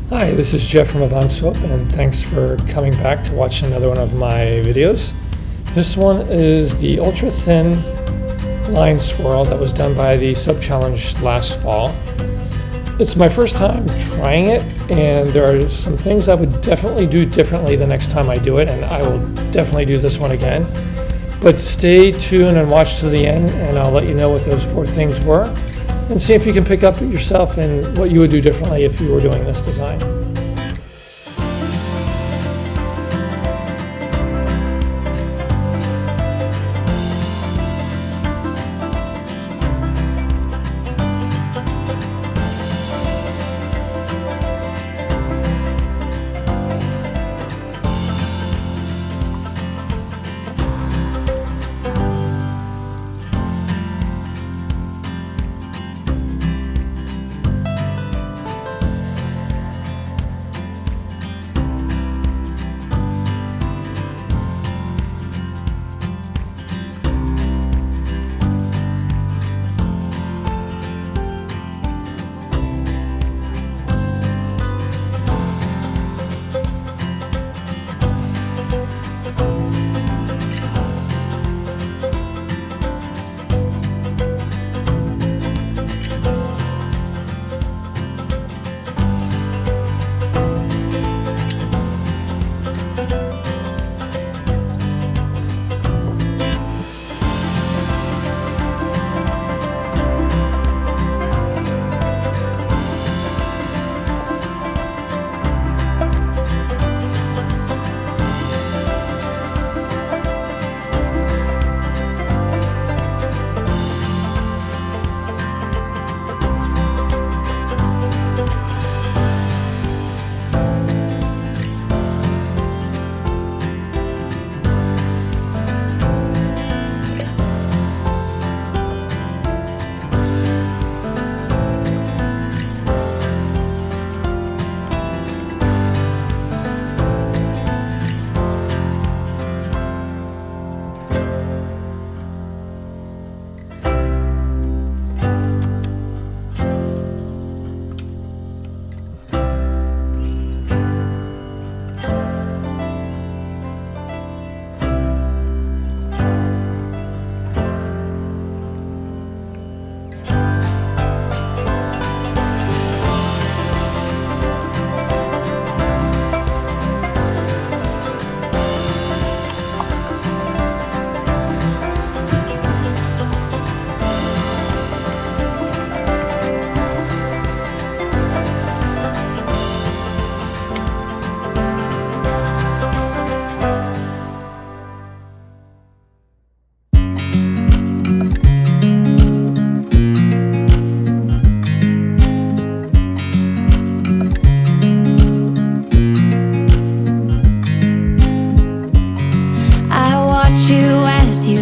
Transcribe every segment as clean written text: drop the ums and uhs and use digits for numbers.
Hi, this is Jeff from Avant Soap, and thanks for coming back to watch another one of my videos. This one is the Ultra Thin Line Swirl that was done by the Soap Challenge last fall. It's my first time trying it, and there are some things I would definitely do differently the next time I do it, and I will definitely do this one again. But stay tuned and watch to the end, and I'll let you know what those 4 things were, and see if you can pick up yourself and what you would do differently if you were doing this design.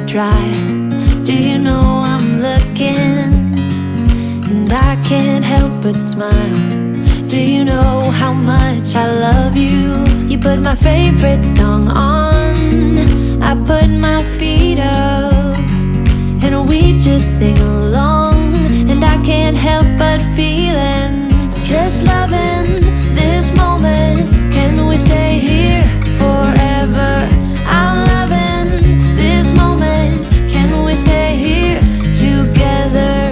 Dry. Do you know I'm looking? And I can't help but smile. Do you know how much I love you? You put my favorite song on, I put my feet up, and we just sing along. And I can't help but feeling, just loving this moment. Can we stay here forever? I'm loving this moment. Can we stay here together?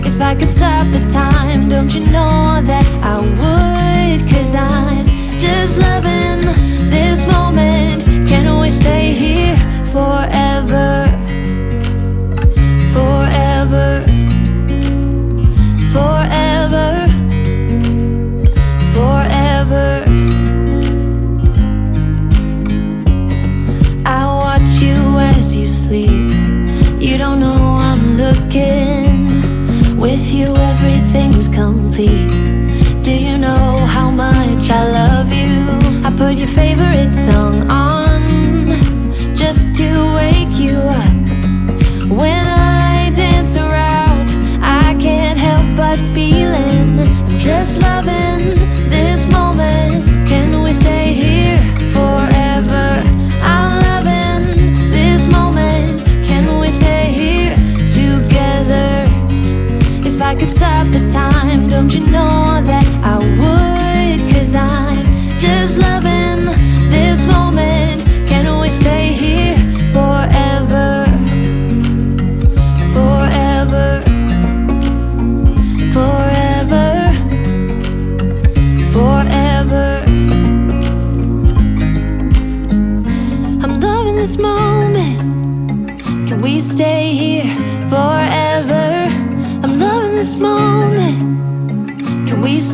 If I could stop the time, don't you know that I would? 'Cause I'm just loving this moment. Can we stay here forever? Forever. Forever. Forever. I watch you as you sleep. You don't know I'm looking. With you everything's complete. Do you know how much I love you? I put your favorite song on just to wake you up. When I dance around, I can't help but feeling, I'm just loving this moment. Can we stay here forever? I'm loving this moment. Can we stay here together? If I could stop the time, don't you know that I would?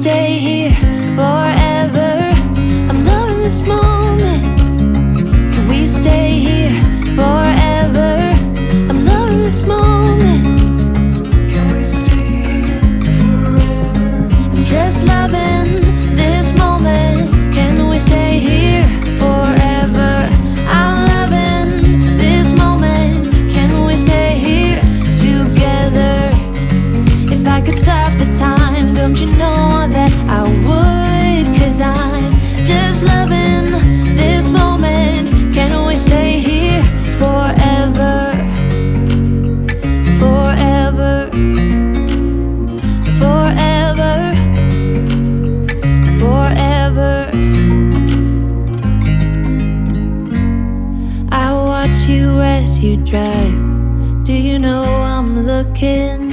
stay here forever? I'm loving this moment. Can we stay here forever? I'm loving this moment. Can we stay here forever? I'm just loving this moment. Can we stay here forever? I'm loving this moment. Can we stay here together? If I could stop the time, don't you know that I would? 'Cause I'm just loving this moment. Can we stay here forever? Forever. Forever. Forever. I watch you as you drive. Do you know I'm looking?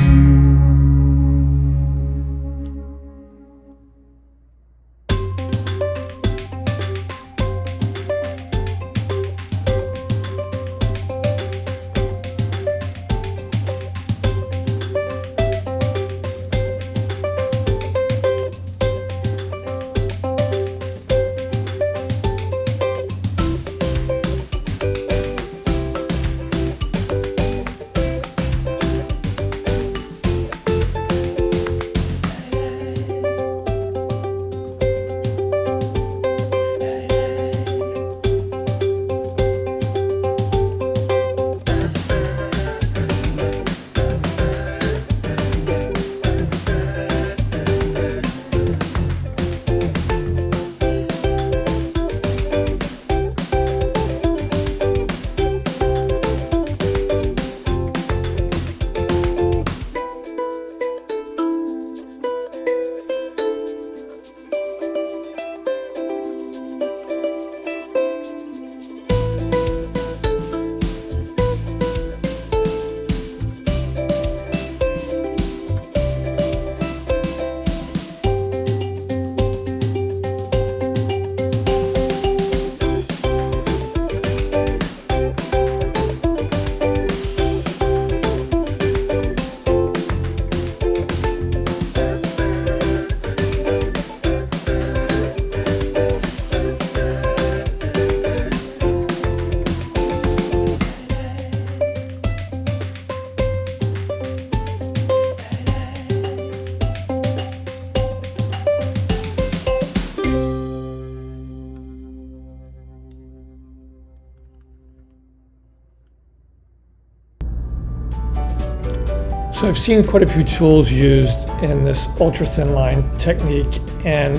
So I've seen quite a few tools used in this ultra thin line technique, and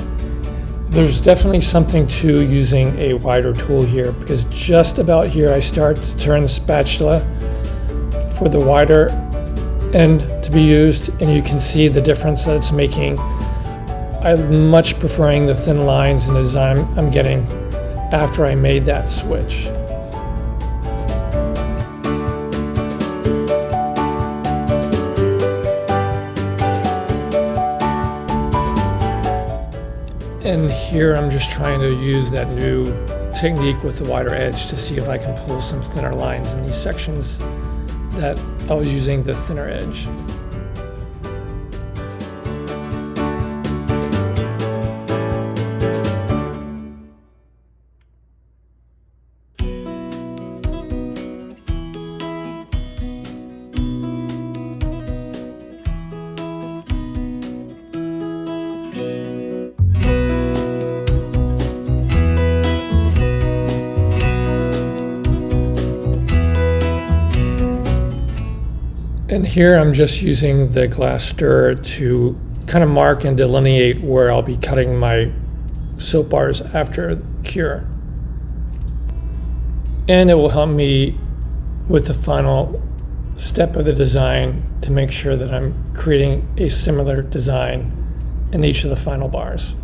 there's definitely something to using a wider tool here, because just about here I start to turn the spatula for the wider end to be used, and you can see the difference that it's making. I'm much preferring the thin lines in the design I'm getting after I made that switch. And here I'm just trying to use that new technique with the wider edge to see if I can pull some thinner lines in these sections that I was using the thinner edge. And here I'm just using the glass stirrer to kind of mark and delineate where I'll be cutting my soap bars after cure. And it will help me with the final step of the design to make sure that I'm creating a similar design in each of the final bars.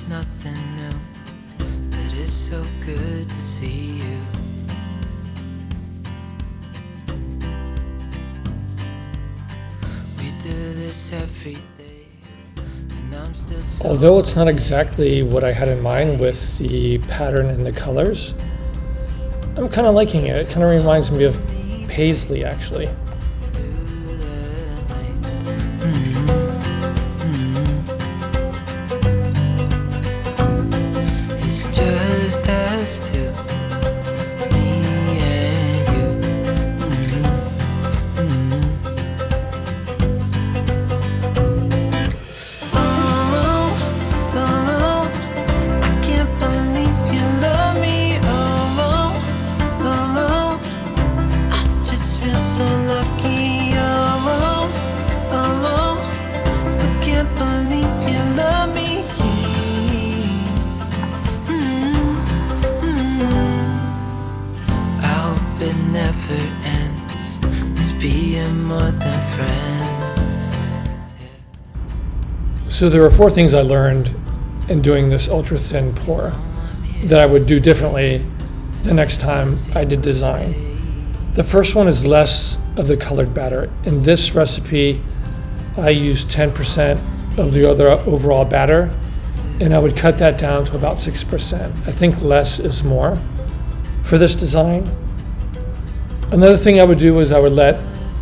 it's nothing new, but it's so good to see you. We do this every day, and I'm still so. Although it's not exactly what I had in mind with the pattern and the colors, I'm kind of liking it. It kind of reminds me of paisley, actually. It's just us two, me and you. Oh, I can't believe you love me. I just feel so lucky. Still can't believe you love me. I hope it never ends. Let's be more than friends. So there were 4 things I learned in doing this ultra thin pour that I would do differently the next time I did design. The first one is less of the colored batter. In this recipe, I used 10% of the other overall batter, and I would cut that down to about 6%. I think less is more for this design. Another thing I would do is I would let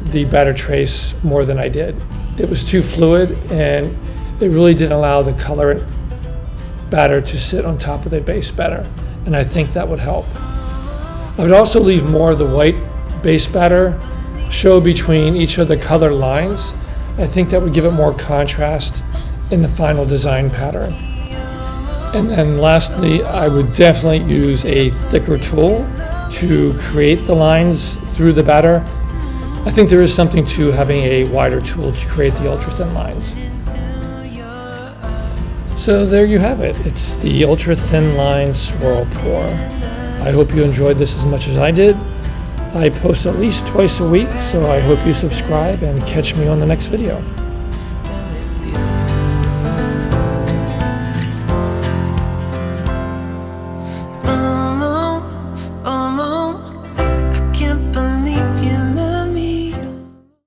the batter trace more than I did. It was too fluid, and it really didn't allow the colorant batter to sit on top of the base batter, and I think that would help. I would also leave more of the white base batter show between each of the color lines. I think that would give it more contrast in the final design pattern. And then lastly, I would definitely use a thicker tool to create the lines through the batter. I think there is something to having a wider tool to create the ultra thin lines. So there you have it. It's the ultra thin line swirl pour. I hope you enjoyed this as much as I did. I post at least twice a week, so I hope you subscribe and catch me on the next video.